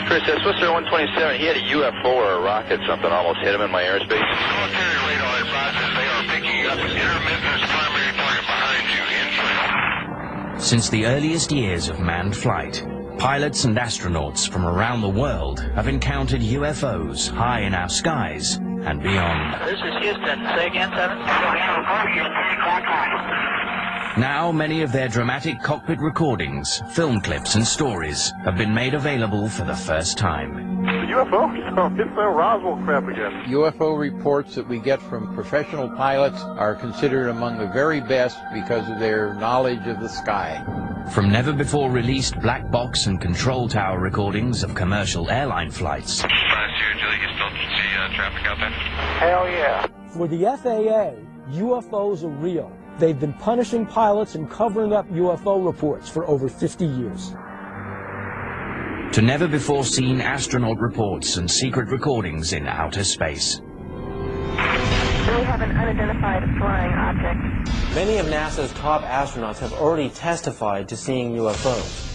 Chris, that's Swisher 127. He had a UFO or a rocket, something almost hit him in my airspace. Military radar advises they are picking up an intermittent primary target behind you in trail. Since the earliest years of manned flight, pilots and astronauts from around the world have encountered UFOs high in our skies and beyond. This is Houston. Say again, 7? Now, many of their dramatic cockpit recordings, film clips and stories have been made available for the first time. UFO? It's no Roswell crap again. UFO reports that we get from professional pilots are considered among the very best because of their knowledge of the sky. From never-before-released black box and control tower recordings of commercial airline flights. Julie, you still see traffic out there? Hell yeah. For the FAA, UFOs are real. They've been punishing pilots and covering up UFO reports for over 50 years. To never-before-seen astronaut reports and secret recordings in outer space. We have an unidentified flying object. Many of NASA's top astronauts have already testified to seeing UFOs.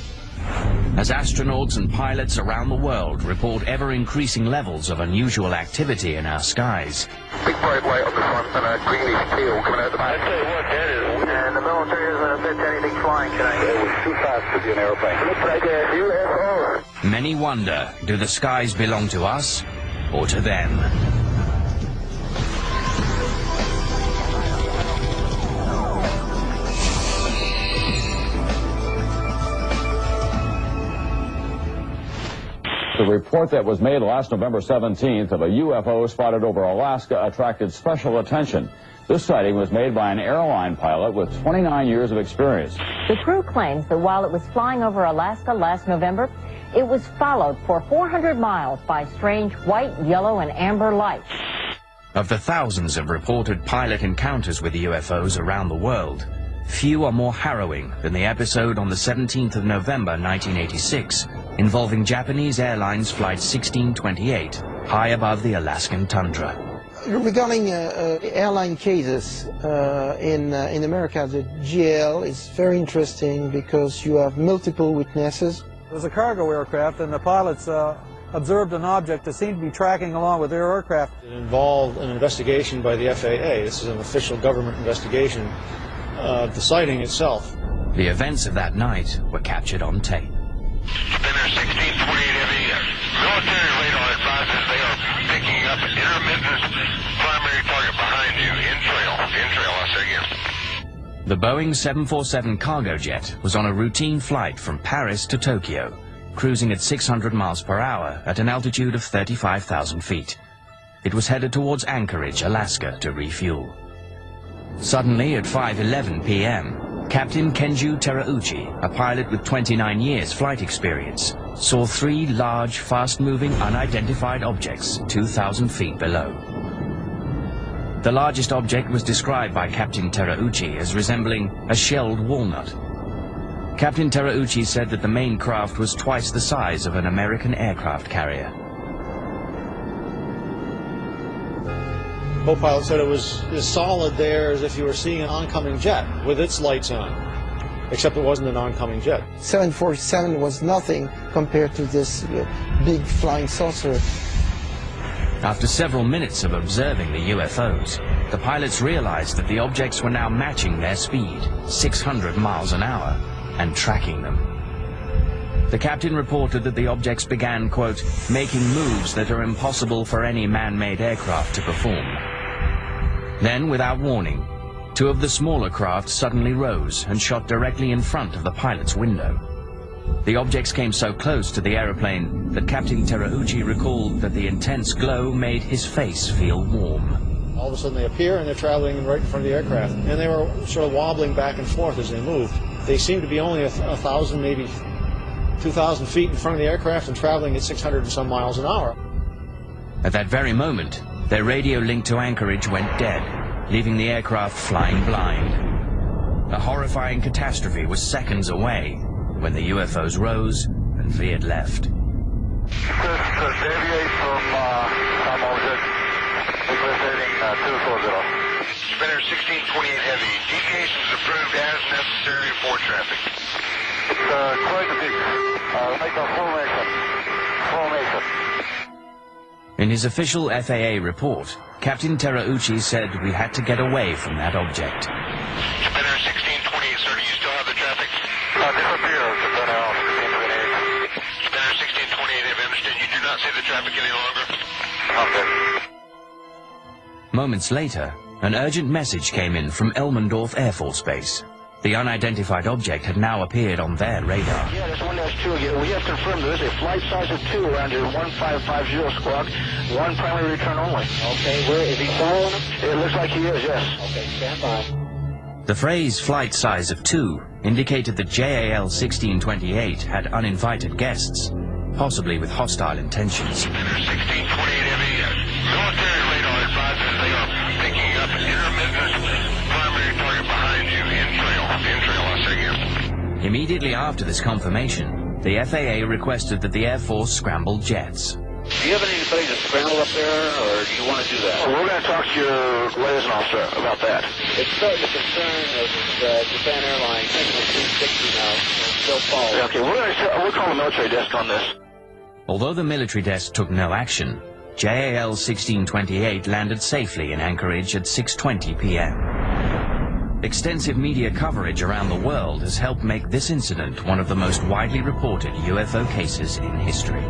As astronauts and pilots around the world report ever-increasing levels of unusual activity in our skies. Big bright light on the front and a greenish tail coming out the back. I tell you what, that is. And the military doesn't admit to anything flying tonight. It was too fast to be an airplane. Looks like a UFO. Many wonder, do the skies belong to us or to them? The report that was made last November 17th of a UFO spotted over Alaska attracted special attention. This sighting was made by an airline pilot with 29 years of experience. The crew claims that while it was flying over Alaska last November, it was followed for 400 miles by strange white, yellow, and amber lights. Of the thousands of reported pilot encounters with UFOs around the world, few are more harrowing than the episode on the 17th of November 1986 involving Japanese Airlines Flight 1628 high above the Alaskan tundra. Regarding airline cases in America, the GL is very interesting because you have multiple witnesses. It was a cargo aircraft, and the pilots observed an object that seemed to be tracking along with their aircraft. It involved an investigation by the FAA. This is an official government investigation of the sighting itself. The events of that night were captured on tape. Spinner 1628 heavy. Military radar advises they are picking up an intermittent primary target behind you in trail. In trail, I say again. The Boeing 747 cargo jet was on a routine flight from Paris to Tokyo, cruising at 600 miles per hour at an altitude of 35,000 feet. It was headed towards Anchorage, Alaska to refuel. Suddenly, at 5:11 p.m., Captain Kenju Terauchi, a pilot with 29 years flight experience, saw three large, fast-moving, unidentified objects 2,000 feet below. The largest object was described by Captain Terauchi as resembling a shelled walnut. Captain Terauchi said that the main craft was twice the size of an American aircraft carrier. Co-pilot said it was as solid there as if you were seeing an oncoming jet with its lights on, except it wasn't an oncoming jet. 747 was nothing compared to this big flying saucer. After several minutes of observing the UFOs, the pilots realized that the objects were now matching their speed, 600 miles an hour, and tracking them. The captain reported that the objects began, quote, making moves that are impossible for any man-made aircraft to perform. Then, without warning, two of the smaller craft suddenly rose and shot directly in front of the pilot's window. The objects came so close to the aeroplane that Captain Terauchi recalled that the intense glow made his face feel warm. All of a sudden they appear and they're traveling right in front of the aircraft, and they were sort of wobbling back and forth as they moved. They seemed to be only 1,000, maybe 2,000 feet in front of the aircraft and traveling at 600 and some miles an hour. At that very moment, their radio link to Anchorage went dead, leaving the aircraft flying blind. A horrifying catastrophe was seconds away when the UFOs rose and veered left. Deviate from some object. Equilibrating 240. Spinner 1628 heavy. Deviations approved as necessary for traffic. It's quite a bit. Make a formation. In his official FAA report, Captain Terauchi said we had to get away from that object. Spinner 1628, sir, do you still have the traffic? Disappears, Spinner 1628. Spinner 1628, I understand you do not see the traffic any longer? Okay. Moments later, an urgent message came in from Elmendorf Air Force Base. The unidentified object had now appeared on their radar. Yeah, that's 1-2 again. We have confirmed there is a flight size of 2 around your 1550 squawk. One primary return only. Okay, where is he following him? It looks like he is, yes. Okay, stand by. The phrase flight size of 2 indicated that JAL 1628 had uninvited guests, possibly with hostile intentions. 1628 Heavy, military radar advises they are picking up intermittent primary target behind you, in trail, I say again. Immediately after this confirmation, the FAA requested that the Air Force scramble jets. Do you have anybody to scramble up there, or do you want to do that? Well, we're going to talk to your liaison officer about that. It's starting to concern Japan Airlines. It's 360 now, and still falling. Okay, we'll call the military desk on this. Although the military desk took no action, JAL 1628 landed safely in Anchorage at 6:20 p.m. Extensive media coverage around the world has helped make this incident one of the most widely reported UFO cases in history.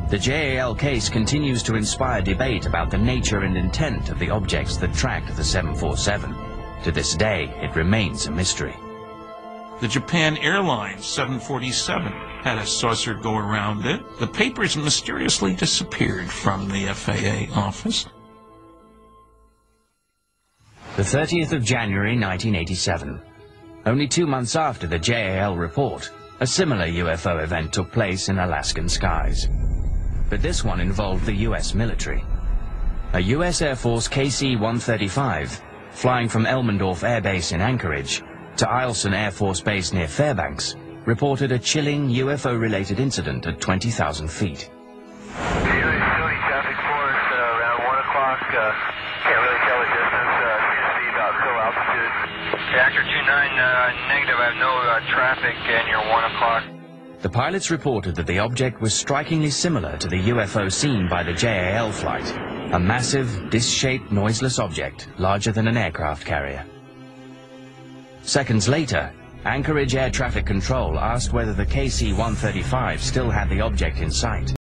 The JAL case continues to inspire debate about the nature and intent of the objects that tracked the 747. To this day, it remains a mystery. The Japan Airlines 747 had a saucer go around it. The papers mysteriously disappeared from the FAA office. The 30th of January 1987. Only 2 months after the JAL report, a similar UFO event took place in Alaskan skies. But this one involved the U.S. military. A U.S. Air Force KC-135, flying from Elmendorf Air Base in Anchorage to Eielson Air Force Base near Fairbanks, reported a chilling UFO-related incident at 20,000 feet. Traffic for us around 1 o'clock. Can't really tell the distance. Seems to be about full altitude. Reactor 29, negative. I have no traffic near 1 o'clock. The pilots reported that the object was strikingly similar to the UFO seen by the JAL flight, a massive, disc-shaped, noiseless object larger than an aircraft carrier. Seconds later, Anchorage Air Traffic Control asked whether the KC-135 still had the object in sight.